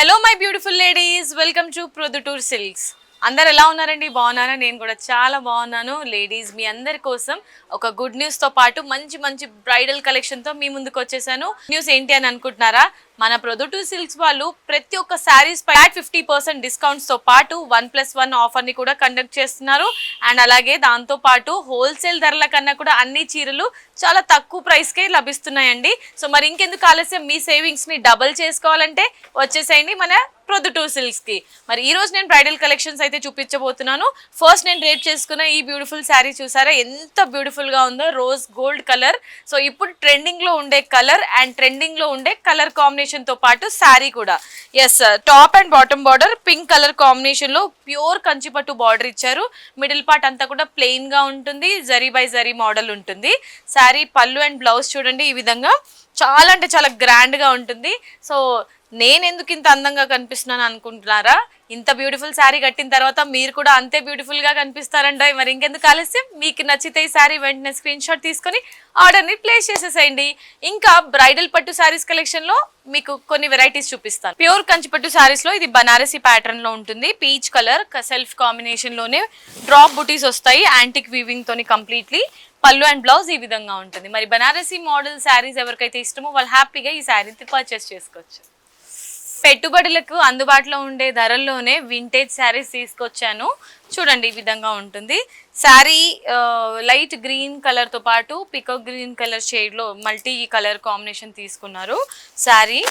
Hello my beautiful ladies, welcome to Proddatur silks. అందరు ఎలా ఉన్నారండి? బాగున్నారా? నేను కూడా చాలా బాగున్నాను. లేడీస్, మీ అందరి కోసం ఒక గుడ్ న్యూస్తో పాటు మంచి మంచి బ్రైడల్ కలెక్షన్తో మీ ముందుకు వచ్చేసాను. న్యూస్ ఏంటి అని అనుకుంటున్నారా? మన ప్రొద్దుటూర్ సిల్క్స్ వాళ్ళు ప్రతి ఒక్క శారీస్ పై 50% డిస్కౌంట్స్తో పాటు 1+1 ఆఫర్ని కూడా కండక్ట్ చేస్తున్నారు. అండ్ అలాగే దాంతో పాటు హోల్సేల్ ధరల కన్నా కూడా అన్ని చీరలు చాలా తక్కువ ప్రైస్కే లభిస్తున్నాయండి. సో మరి ఇంకెందుకు ఆలస్యం, మీ సేవింగ్స్ని డబుల్ చేసుకోవాలంటే వచ్చేసేయండి మన ప్రొద్దుటూర్ సిల్క్స్కి. మరి ఈ రోజు నేను బ్రైడల్ కలెక్షన్స్ అయితే చూపించబోతున్నాను. ఫస్ట్ నేను రేట్ చేసుకున్న ఈ బ్యూటిఫుల్ శారీ చూసారా, ఎంత బ్యూటిఫుల్గా ఉందో, రోజ్ గోల్డ్ కలర్. సో ఇప్పుడు ట్రెండింగ్లో ఉండే కలర్ అండ్ ట్రెండింగ్లో ఉండే కలర్ కాంబినేషన్తో పాటు శారీ కూడా top and bottom border pink colour కాంబినేషన్లో ప్యూర్ కంచిపట్టు బార్డర్ ఇచ్చారు. మిడిల్ పార్ట్ అంతా కూడా ప్లెయిన్గా ఉంటుంది, జరీ బై జరీ మోడల్ ఉంటుంది. శారీ పళ్ళు అండ్ బ్లౌజ్ చూడండి, ఈ విధంగా చాలా అంటే చాలా గ్రాండ్గా ఉంటుంది. సో నేను ఎందుకు ఇంత అందంగా కనిపిస్తున్నాను అనుకుంటున్నారా? ఇంత బ్యూటిఫుల్ శారీ కట్టిన తర్వాత మీరు కూడా అంతే బ్యూటిఫుల్గా కనిపిస్తారంట. మరి ఇంకెందుకు ఆలస్యం, మీకు నచ్చితే ఈ శారీ వెంటనే స్క్రీన్ షాట్ తీసుకొని ఆర్డర్ని ప్లేస్ చేసేసేయండి. ఇంకా బ్రైడల్ పట్టు శారీస్ కలెక్షన్లో మీకు కొన్ని వెరైటీస్ చూపిస్తాను. ప్యూర్ కంచిపట్టు శారీస్లో ఇది బనారసి ప్యాటర్న్లో ఉంటుంది. పీచ్ కలర్ సెల్ఫ్ కాంబినేషన్లోనే డ్రాప్ బుటీస్ వస్తాయి, యాంటిక్ వీవింగ్ తోని కంప్లీట్లీ. పళ్ళు అండ్ బ్లౌజ్ ఈ విధంగా ఉంటుంది. మరి బనారసి మోడల్ శారీస్ ఎవరికైతే ఇష్టమో వాళ్ళు హ్యాపీగా ఈ శారీని పర్చేస్ చేసుకోవచ్చు. పెట్టుబడులకు అందుబాటులో ఉండే ధరల్లోనే వింటేజ్ శారీస్ తీసుకొచ్చాను. చూడండి, ఈ విధంగా ఉంటుంది శారీ. లైట్ గ్రీన్ కలర్తో పాటు పికాక్ గ్రీన్ కలర్ షేడ్లో మల్టీ కలర్ కాంబినేషన్ తీసుకున్నారు. శారీ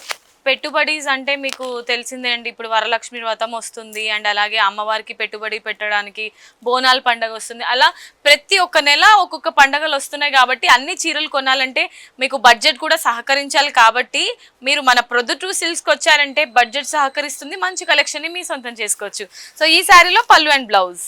పెట్టుబడీస్ అంటే మీకు తెలిసిందే అండి, ఇప్పుడు వరలక్ష్మి వ్రతం వస్తుంది అండ్ అలాగే అమ్మవారికి పెట్టుబడి పెట్టడానికి బోనాల పండుగ వస్తుంది. అలా ప్రతి ఒక్క నెల ఒక్కొక్క పండుగలు వస్తున్నాయి కాబట్టి అన్ని చీరలు కొనాలంటే మీకు బడ్జెట్ కూడా సహకరించాలి. కాబట్టి మీరు మన ప్రొద్దుటూర్ సిల్క్స్కి వచ్చారంటే బడ్జెట్ సహకరిస్తుంది, మంచి కలెక్షన్ని మీ సొంతం చేసుకోవచ్చు. సో ఈ శారీలో పళ్ళు అండ్ బ్లౌజ్